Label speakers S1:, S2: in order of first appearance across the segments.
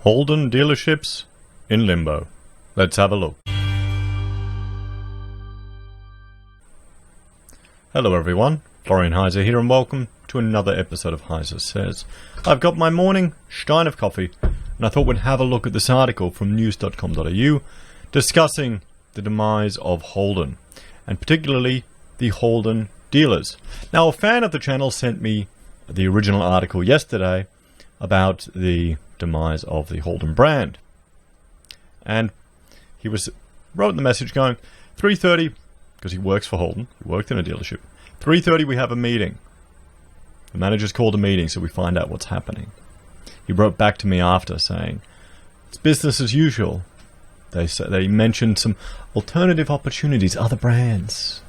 S1: Holden dealerships in limbo. Let's have a look. Hello everyone, Florian Heise here and welcome to another episode of HeiseSays. I've got my morning stein of coffee and I thought we'd have a look at this article from news.com.au discussing the demise of Holden and particularly the Holden dealers. Now a fan of the channel sent me the original article yesterday about the demise of the Holden brand. And he wrote in the message going, 3:30, because he works for Holden, he worked in a dealership, 3:30 we have a meeting. The manager's called a meeting so we find out what's happening. He wrote back to me after saying, it's business as usual. They mentioned some alternative opportunities, other brands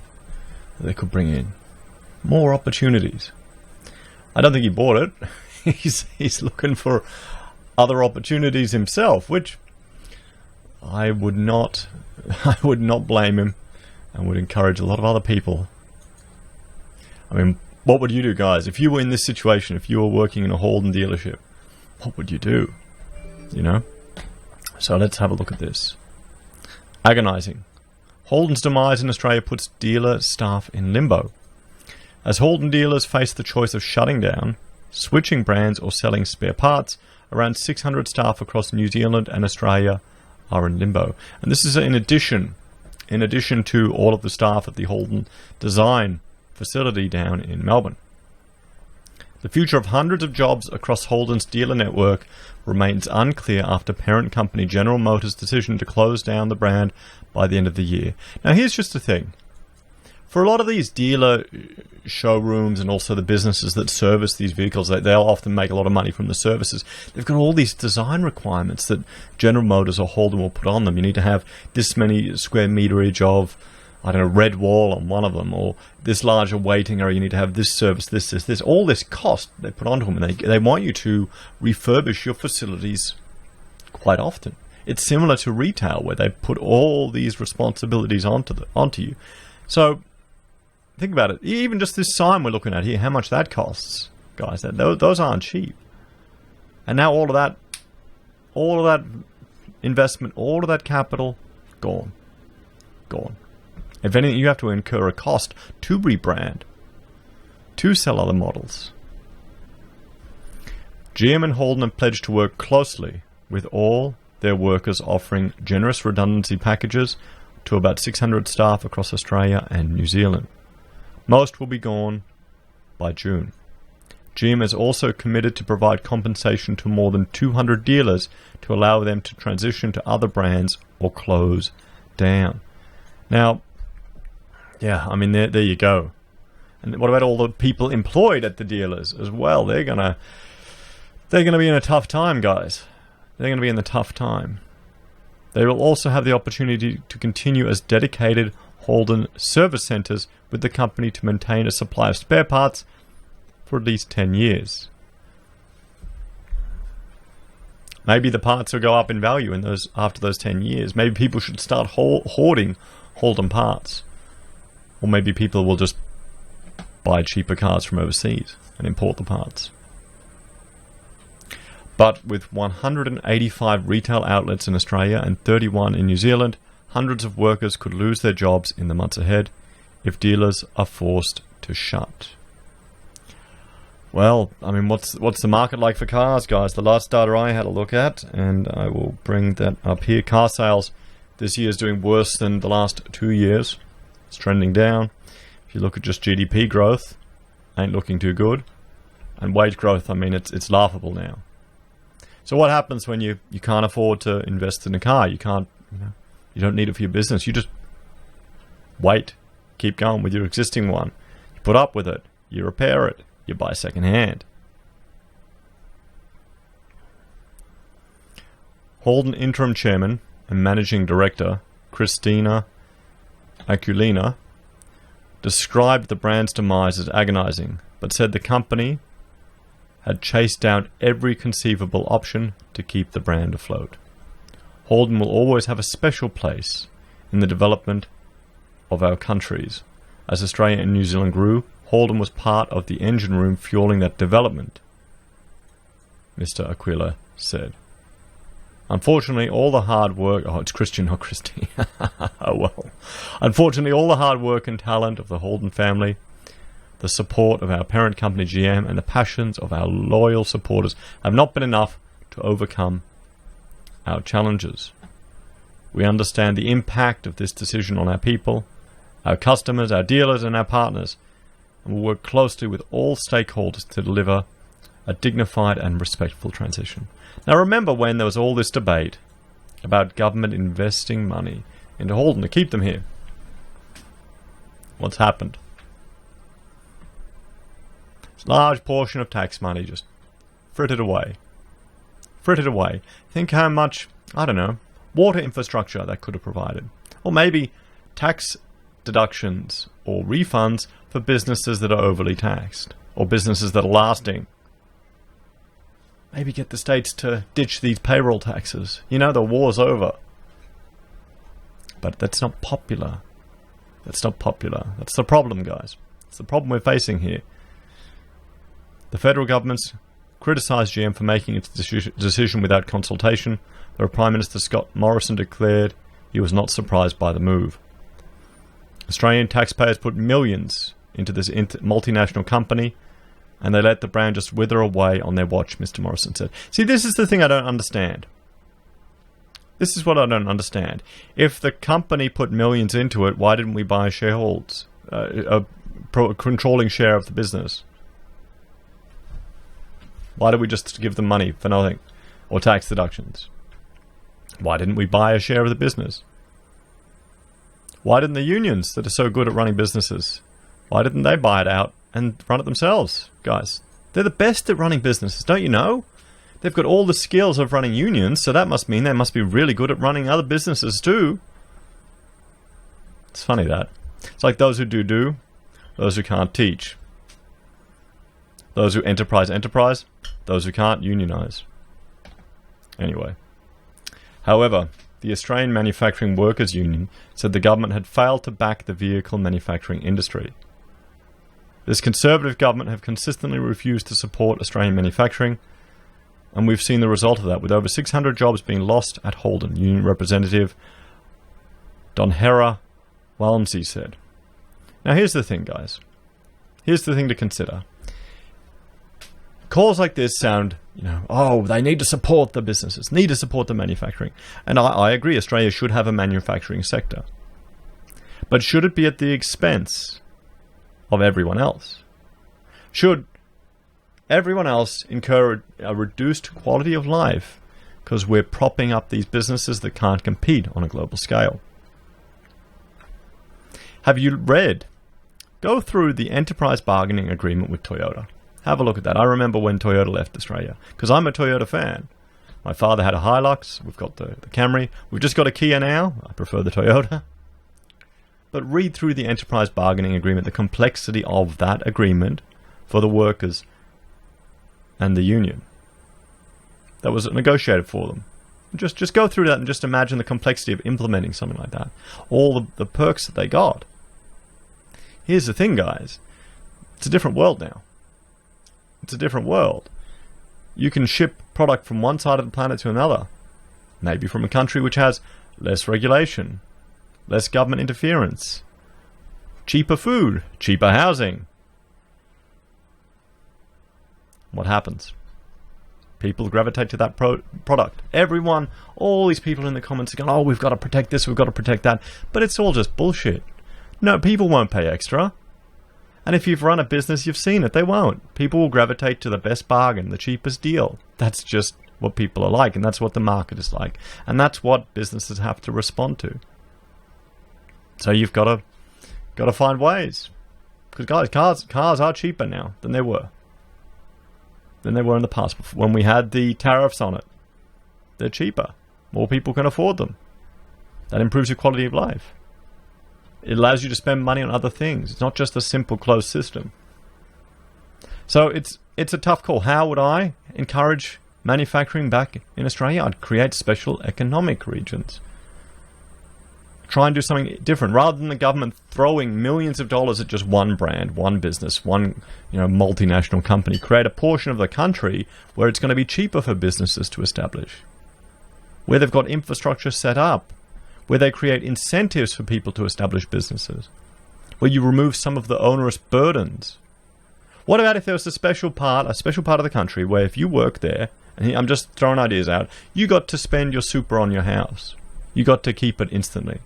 S1: that they could bring in. More opportunities. I don't think he bought it. He's looking for other opportunities himself, which I would not blame him and would encourage a lot of other people. I mean, what would you do, guys? If you were in this situation, if you were working in a Holden dealership, what would you do? You know? So let's have a look at this. Agonizing. Holden's demise in Australia puts dealer staff in limbo. As Holden dealers face the choice of shutting down, switching brands or selling spare parts, around 600 staff across New Zealand and Australia are in limbo. And this is in addition to all of the staff at the Holden design facility down in Melbourne. The future of hundreds of jobs across Holden's dealer network remains unclear after parent company General Motors' decision to close down the brand by the end of the year. Now here's just the thing. For a lot of these dealer showrooms and also the businesses that service these vehicles, they'll often make a lot of money from the services. They've got all these design requirements that General Motors or Holden will put on them. You need to have this many square meterage of, I don't know, red wall on one of them, or this larger waiting area. You need to have this service, this. All this cost they put onto them, and they want you to refurbish your facilities quite often. It's similar to retail, where they put all these responsibilities onto you. So think about it. Even just this sign we're looking at here, how much that costs, guys. Those aren't cheap. And now all of that investment, all of that capital, gone. If anything, you have to incur a cost to rebrand, to sell other models. GM and Holden have pledged to work closely with all their workers, offering generous redundancy packages to about 600 staff across Australia and New Zealand. Most will be gone by June. GM has also committed to provide compensation to more than 200 dealers to allow them to transition to other brands or close down. Now, yeah, I mean, there you go. And what about all the people employed at the dealers as well? They're gonna be in a tough time, guys. They're gonna be in the tough time. They will also have the opportunity to continue as dedicated Holden service centers with the company to maintain a supply of spare parts for at least 10 years. Maybe the parts will go up in value after those 10 years. Maybe people should start hoarding Holden parts. Or maybe people will just buy cheaper cars from overseas and import the parts. But with 185 retail outlets in Australia and 31 in New Zealand, hundreds of workers could lose their jobs in the months ahead if dealers are forced to shut. Well, I mean, what's the market like for cars, guys? The last data I had a look at, and I will bring that up here. Car sales this year is doing worse than the last 2 years. It's trending down. If you look at just GDP growth, ain't looking too good. And wage growth, I mean, it's laughable now. So what happens when you can't afford to invest in a car? You can't, you don't need it for your business. You just wait. Keep going with your existing one. You put up with it. You repair it. You buy second hand. Holden interim chairman and managing director Christina Aquilina described the brand's demise as agonizing, but said the company had chased down every conceivable option to keep the brand afloat. Holden will always have a special place in the development of our countries. As Australia and New Zealand grew, Holden was part of the engine room fueling that development, Mr. Aquila said. Unfortunately, all the hard work... Oh, it's Christian, not Christy. Oh, well. Unfortunately, all the hard work and talent of the Holden family, the support of our parent company GM, and the passions of our loyal supporters have not been enough to overcome our challenges. We understand the impact of this decision on our people, our customers, our dealers, and our partners, and will work closely with all stakeholders to deliver a dignified and respectful transition. Now remember when there was all this debate about government investing money into Holden to keep them here. What's happened? A large portion of tax money just frittered away. Frittered away. Think how much, I don't know, water infrastructure that could have provided. Or maybe tax deductions or refunds for businesses that are overly taxed. Or businesses that are lasting. Maybe get the states to ditch these payroll taxes. You know, the war's over. But that's not popular. That's not popular. That's the problem, guys. It's the problem we're facing here. The federal government's criticised GM for making its decision without consultation, though Prime Minister Scott Morrison declared he was not surprised by the move. Australian taxpayers put millions into this multinational company, and they let the brand just wither away on their watch, Mr. Morrison said. See, this is the thing I don't understand. This is what I don't understand. If the company put millions into it, why didn't we buy shareholders? A controlling share of the business? Why did we just give them money for nothing? Or tax deductions? Why didn't we buy a share of the business? Why didn't the unions that are so good at running businesses, why didn't they buy it out and run it themselves, guys? They're the best at running businesses, don't you know? They've got all the skills of running unions, so that must mean they must be really good at running other businesses too. It's funny that. It's like those who do, those who can't teach. Those who enterprise, those who can't unionize. Anyway. However, the Australian Manufacturing Workers Union said the government had failed to back the vehicle manufacturing industry. This Conservative government have consistently refused to support Australian manufacturing, and we've seen the result of that, with over 600 jobs being lost at Holden, Union Representative Donhera Walmsley said. Now here's the thing, guys. Here's the thing to consider. Calls like this sound, oh, they need to support the businesses, need to support the manufacturing. And I agree, Australia should have a manufacturing sector. But should it be at the expense of everyone else? Should everyone else incur a reduced quality of life because we're propping up these businesses that can't compete on a global scale? Have you read? Go through the enterprise bargaining agreement with Toyota. Have a look at that. I remember when Toyota left Australia, because I'm a Toyota fan. My father had a Hilux. We've got the Camry. We've just got a Kia now. I prefer the Toyota. But read through the enterprise bargaining agreement, the complexity of that agreement for the workers and the union that was negotiated for them. Just go through that and just imagine the complexity of implementing something like that. All the perks that they got. Here's the thing, guys. It's a different world now. It's a different world. You can ship product from one side of the planet to another. Maybe from a country which has less regulation, less government interference, cheaper food, cheaper housing. What happens? People gravitate to that product. Everyone, all these people in the comments are going, oh, we've got to protect this, we've got to protect that. But it's all just bullshit. No, people won't pay extra. And if you've run a business, you've seen it. They won't. People will gravitate to the best bargain, the cheapest deal. That's just what people are like, and that's what the market is like. And that's what businesses have to respond to. So you've got to find ways. Because guys, cars are cheaper now than they were. Than they were in the past, when we had the tariffs on it. They're cheaper. More people can afford them. That improves your quality of life. It allows you to spend money on other things. It's not just a simple closed system. So it's a tough call. How would I encourage manufacturing back in Australia? I'd create special economic regions. Try and do something different. Rather than the government throwing millions of dollars at just one brand, one business, one multinational company, create a portion of the country where it's going to be cheaper for businesses to establish. where they've got infrastructure set up, where they create incentives for people to establish businesses, where you remove some of the onerous burdens. What about if there was a special part of the country where if you work there, and I'm just throwing ideas out, you got to spend your super on your house. You got to keep it instantly.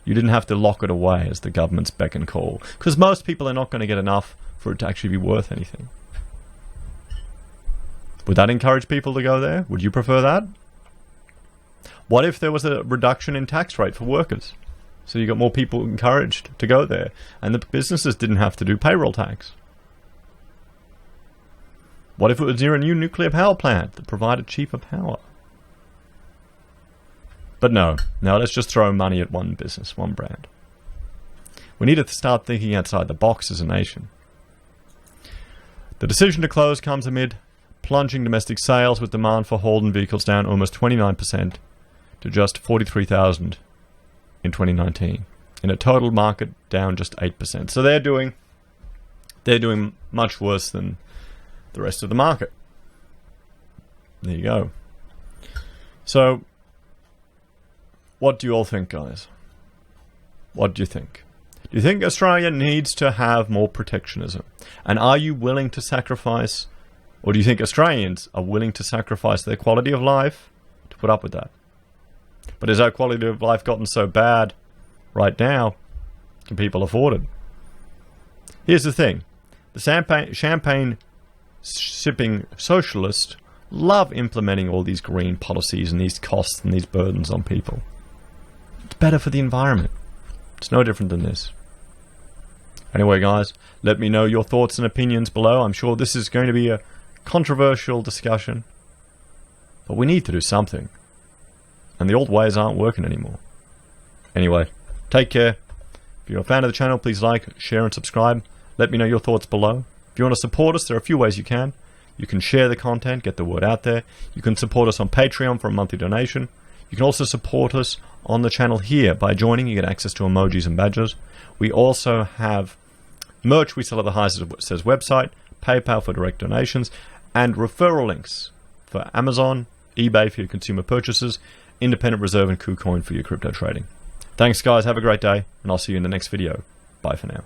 S1: You didn't have to lock it away as the government's beck and call, because most people are not going to get enough for it to actually be worth anything. Would that encourage people to go there? Would you prefer that? What if there was a reduction in tax rate for workers? So you got more people encouraged to go there, and the businesses didn't have to do payroll tax. What if it was near a new nuclear power plant that provided cheaper power? But no, let's just throw money at one business, one brand. We need to start thinking outside the box as a nation. The decision to close comes amid plunging domestic sales, with demand for Holden vehicles down almost 29% to just 43,000 in 2019, in a total market down just 8%. So they're doing much worse than the rest of the market. There you go. So, what do you all think, guys? What do you think? Do you think Australia needs to have more protectionism? And are you willing to sacrifice, or do you think Australians are willing to sacrifice their quality of life to put up with that? But has our quality of life gotten so bad right now? Can people afford it? Here's the thing. The champagne sipping socialists love implementing all these green policies and these costs and these burdens on people. It's better for the environment. It's no different than this. Anyway, guys, let me know your thoughts and opinions below. I'm sure this is going to be a controversial discussion, but we need to do something. And the old ways aren't working anymore. Anyway, take care. If you're a fan of the channel, please like, share and subscribe. Let me know your thoughts below. If you want to support us, there are a few ways you can. You can share the content, get the word out there. You can support us on Patreon for a monthly donation. You can also support us on the channel here by joining. You get access to emojis and badges. We also have merch we sell at the HeiseSays website, PayPal for direct donations, and referral links for Amazon, eBay for your consumer purchases, Independent Reserve and Kucoin for your crypto trading. Thanks, guys. Have a great day, and I'll see you in the next video. Bye for now.